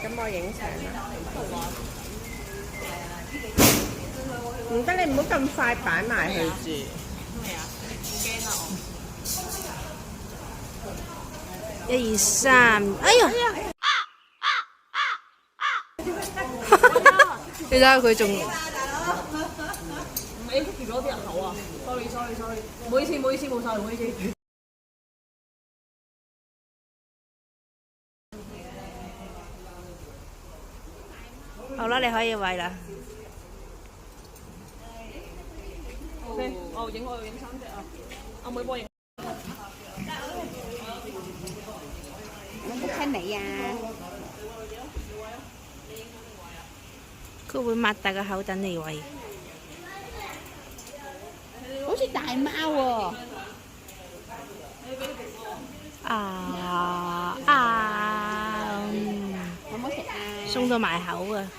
咁我影相啦。唔得，你唔好咁快擺埋去住。咩啊？驚啊我！一二三，哎呀！你睇下佢仲唔係住咗啲人口啊！sorry，唔好意思，冇晒，唔好意思。好啦，你可以餵啦。OK，我影3隻啊！阿妹幫我影。我唔親你啊！佢會擘大個口等你餵。好似大貓喎。啊！有冇食啊？送到埋口啊！